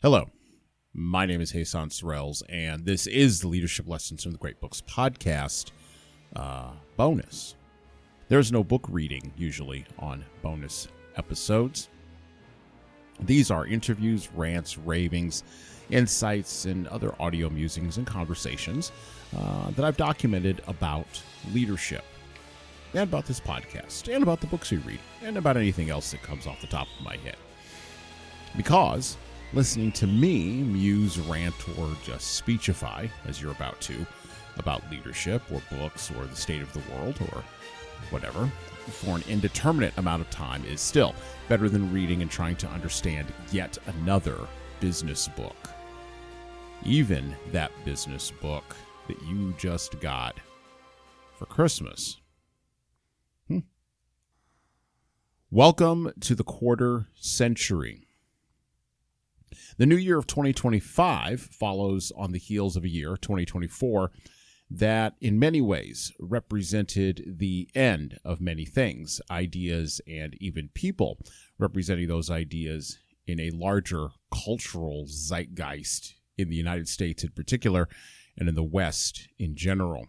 Hello, my name is Hassan Sorrells, and this is the Leadership Lessons from the Great Books podcast bonus. There's no book reading usually on bonus episodes. These are interviews, rants, ravings, insights, and other audio musings and conversations that I've documented about leadership, and about this podcast, and about the books we read, and about anything else that comes off the top of my head. Because listening to me muse, rant, or just speechify, as you're about to, about leadership or books or the state of the world or whatever, for an indeterminate amount of time is still better than reading and trying to understand yet another business book. Even that business book that you just got for Christmas. Welcome to the quarter century. The new year of 2025 follows on the heels of a year, 2024, that in many ways represented the end of many things, ideas, and even people representing those ideas in a larger cultural zeitgeist in the United States in particular, and in the West in general.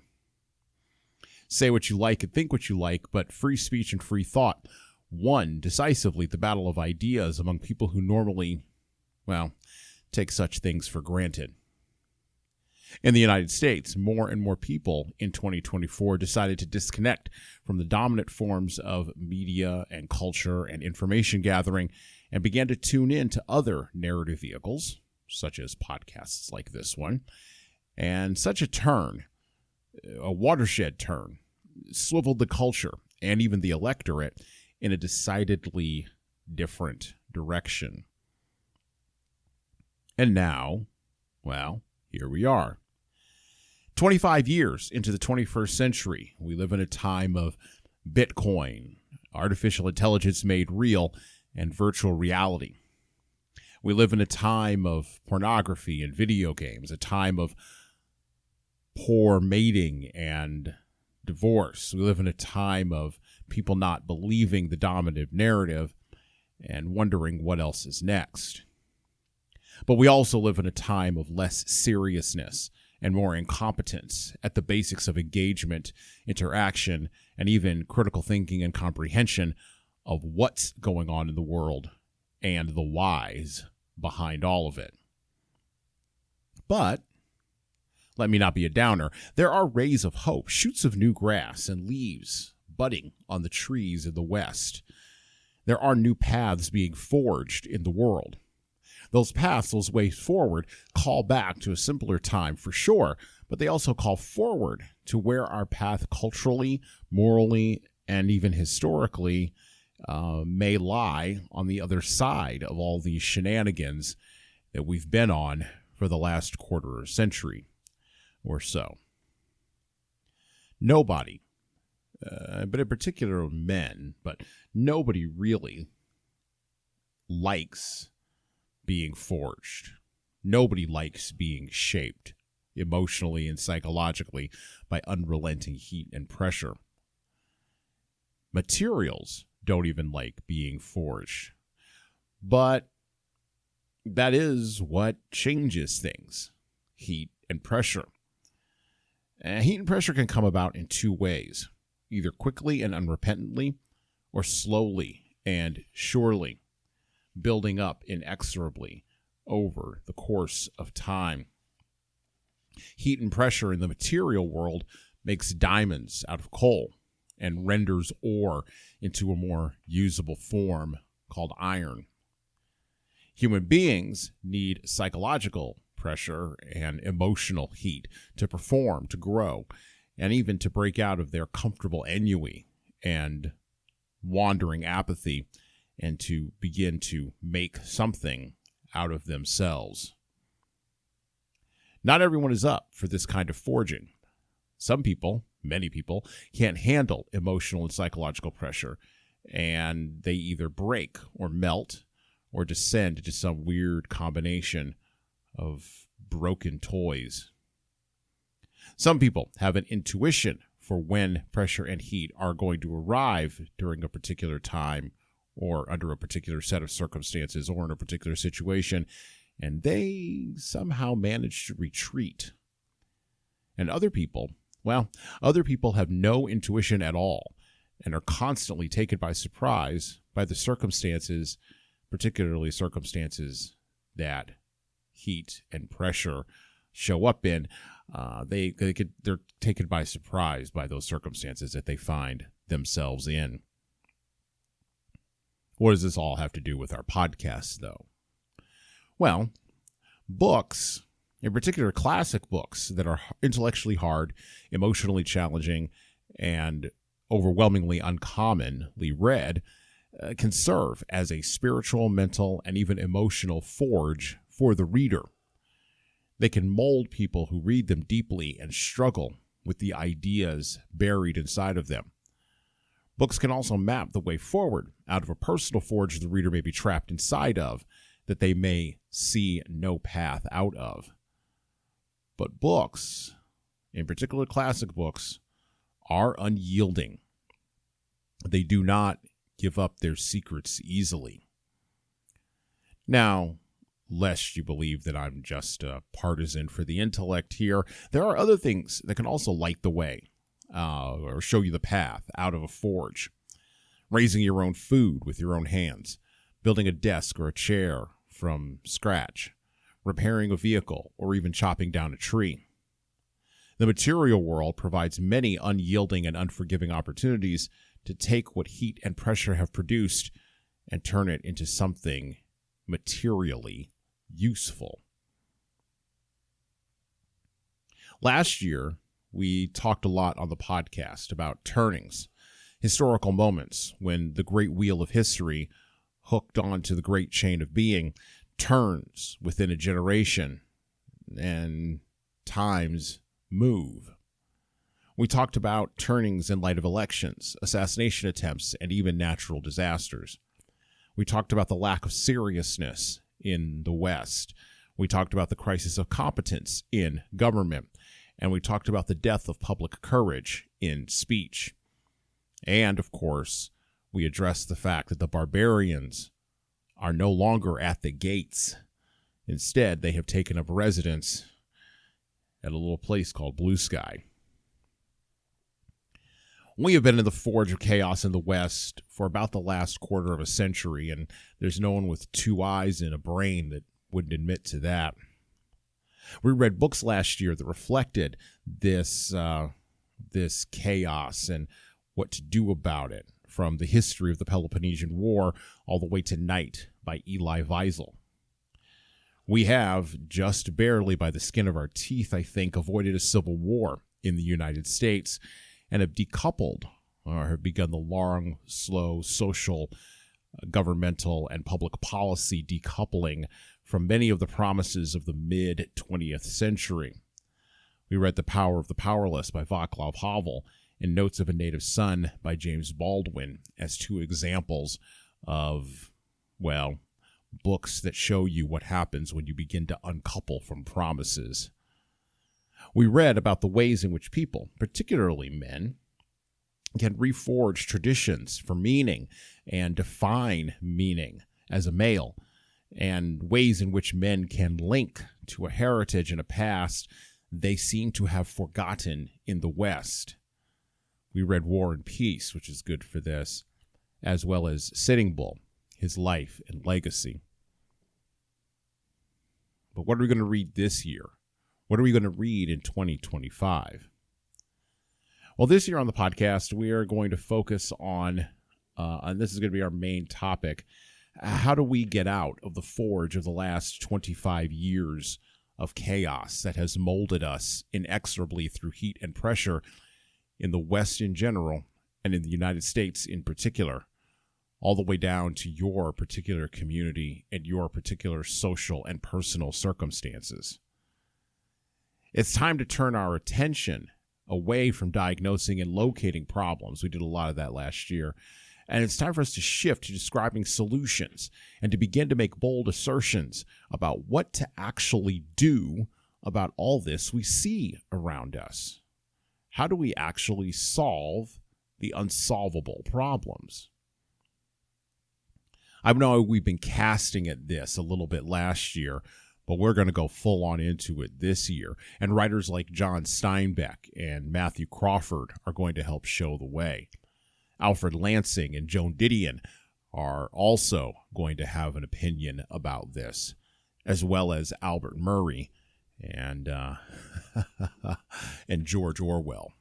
Say what you like and think what you like, but free speech and free thought won decisively the battle of ideas among people who normally, take such things for granted. In the United States, more and more people in 2024 decided to disconnect from the dominant forms of media and culture and information gathering and began to tune in to other narrative vehicles, such as podcasts like this one. And such a turn, a watershed turn, swiveled the culture and even the electorate in a decidedly different direction. And now, here we are. 25 years into the 21st century, we live in a time of Bitcoin, artificial intelligence made real, and virtual reality. We live in a time of pornography and video games, a time of poor mating and divorce. We live in a time of people not believing the dominant narrative and wondering what else is next. But we also live in a time of less seriousness and more incompetence at the basics of engagement, interaction, and even critical thinking and comprehension of what's going on in the world and the whys behind all of it. But let me not be a downer. There are rays of hope, shoots of new grass, and leaves budding on the trees in the West. There are new paths being forged in the world. Those paths, those ways forward, call back to a simpler time for sure, but they also call forward to where our path culturally, morally, and even historically may lie on the other side of all these shenanigans that we've been on for the last quarter century or so. Nobody, but in particular men, but nobody really likes being forged. Nobody likes being shaped emotionally and psychologically by unrelenting heat and pressure. Materials don't even like being forged. But that is what changes things, heat and pressure. Heat and pressure can come about in two ways, either quickly and unrepentantly, or slowly and surely, building up inexorably over the course of time. Heat and pressure in the material world makes diamonds out of coal and renders ore into a more usable form called iron. Human beings need psychological pressure and emotional heat to perform, to grow, and even to break out of their comfortable ennui and wandering apathy and to begin to make something out of themselves. Not everyone is up for this kind of forging. Some people, many people, can't handle emotional and psychological pressure, and they either break or melt or descend into some weird combination of broken toys. Some people have an intuition for when pressure and heat are going to arrive during a particular time or under a particular set of circumstances or in a particular situation, and they somehow manage to retreat. And other people have no intuition at all and are constantly taken by surprise by the circumstances, particularly circumstances that heat and pressure show up in. They're taken by surprise by those circumstances that they find themselves in. What does this all have to do with our podcast, though? Well, books, in particular classic books that are intellectually hard, emotionally challenging, and overwhelmingly uncommonly read, can serve as a spiritual, mental, and even emotional forge for the reader. They can mold people who read them deeply and struggle with the ideas buried inside of them. Books can also map the way forward out of a personal forge the reader may be trapped inside of, that they may see no path out of. But books, in particular classic books, are unyielding. They do not give up their secrets easily. Now, lest you believe that I'm just a partisan for the intellect here, there are other things that can also light the way or show you the path out of a forge. Raising your own food with your own hands, building a desk or a chair from scratch, repairing a vehicle, or even chopping down a tree. The material world provides many unyielding and unforgiving opportunities to take what heat and pressure have produced and turn it into something materially useful. Last year, we talked a lot on the podcast about turnings, historical moments when the great wheel of history, hooked onto the great chain of being, turns within a generation and times move. We talked about turnings in light of elections, assassination attempts, and even natural disasters. We talked about the lack of seriousness in the West. We talked about the crisis of competence in government. And we talked about the death of public courage in speech. And, of course, we addressed the fact that the barbarians are no longer at the gates. Instead, they have taken up residence at a little place called Blue Sky. We have been in the forge of chaos in the West for about the last quarter of a century, and there's no one with two eyes and a brain that wouldn't admit to that. We read books last year that reflected this chaos and what to do about it, from The History of the Peloponnesian War all the way to Night by Eli Wiesel. We have, just barely by the skin of our teeth, I think, avoided a civil war in the United States and have decoupled, or have begun the long, slow social, governmental, and public policy decoupling from many of the promises of the mid-20th century. We read The Power of the Powerless by Václav Havel and Notes of a Native Son by James Baldwin as two examples of, well, books that show you what happens when you begin to uncouple from promises. We read about the ways in which people, particularly men, can reforge traditions for meaning and define meaning as a male, and ways in which men can link to a heritage and a past they seem to have forgotten in the West. We read War and Peace, which is good for this, as well as Sitting Bull, his life and legacy. But what are we going to read this year? What are we going to read in 2025? Well, this year on the podcast, we are going to focus on, and this is going to be our main topic, how do we get out of the forge of the last 25 years of chaos that has molded us inexorably through heat and pressure in the West in general and in the United States in particular, all the way down to your particular community and your particular social and personal circumstances. It's time to turn our attention away from diagnosing and locating problems. We did a lot of that last year. And it's time for us to shift to describing solutions and to begin to make bold assertions about what to actually do about all this we see around us. How do we actually solve the unsolvable problems? I know we've been casting at this a little bit last year, but we're going to go full on into it this year. And writers like John Steinbeck and Matthew Crawford are going to help show the way. Alfred Lansing and Joan Didion are also going to have an opinion about this, as well as Albert Murray and and George Orwell.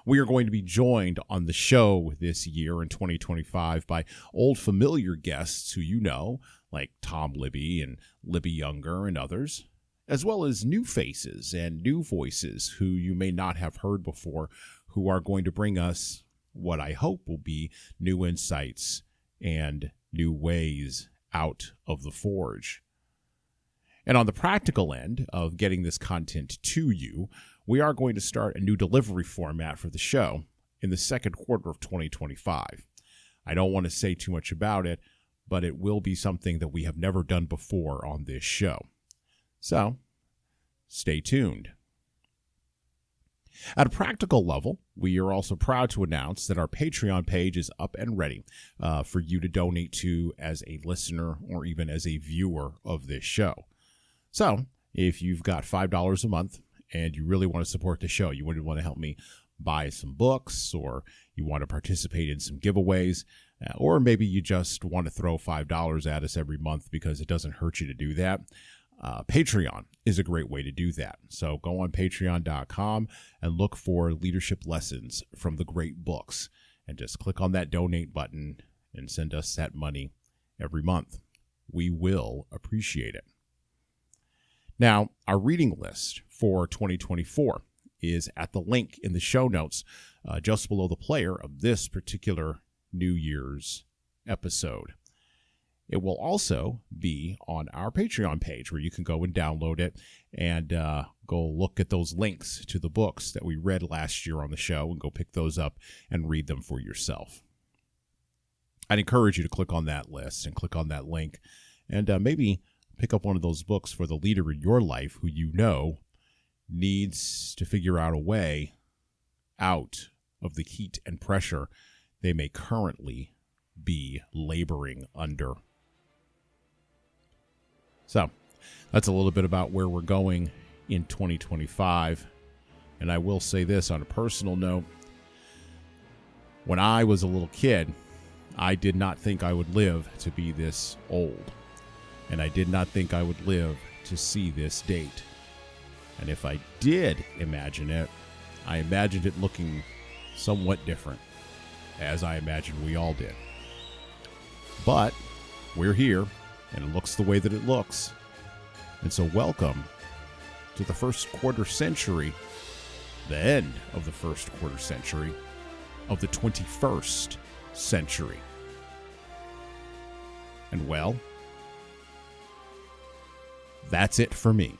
We are going to be joined on the show this year in 2025 by old familiar guests who you know, like Tom Libby and Libby Younger and others, as well as new faces and new voices who you may not have heard before, who are going to bring us what I hope will be new insights and new ways out of the forge. And on the practical end of getting this content to you, we are going to start a new delivery format for the show in the second quarter of 2025. I don't want to say too much about it, but it will be something that we have never done before on this show. So, stay tuned. At a practical level, we are also proud to announce that our Patreon page is up and ready for you to donate to as a listener or even as a viewer of this show. So, if you've got $5 a month and you really want to support the show, you want to help me buy some books, or you want to participate in some giveaways, or maybe you just want to throw $5 at us every month because it doesn't hurt you to do that, Patreon is a great way to do that. So go on patreon.com and look for leadership lessons from the great books, and just click on that donate button and send us that money every month. We will appreciate it. Now, our reading list for 2024 is at the link in the show notes just below the player of this particular New Year's episode. It will also be on our Patreon page where you can go and download it and go look at those links to the books that we read last year on the show and go pick those up and read them for yourself. I'd encourage you to click on that list and click on that link and maybe pick up one of those books for the leader in your life who you know needs to figure out a way out of the heat and pressure they may currently be laboring under. So that's a little bit about where we're going in 2025. And I will say this on a personal note. When I was a little kid, I did not think I would live to be this old. And I did not think I would live to see this date. And if I did imagine it, I imagined it looking somewhat different, as I imagine we all did. But we're here, and it looks the way that it looks. And so welcome to the first quarter century, the end of the first quarter century of the 21st century. And well, that's it for me.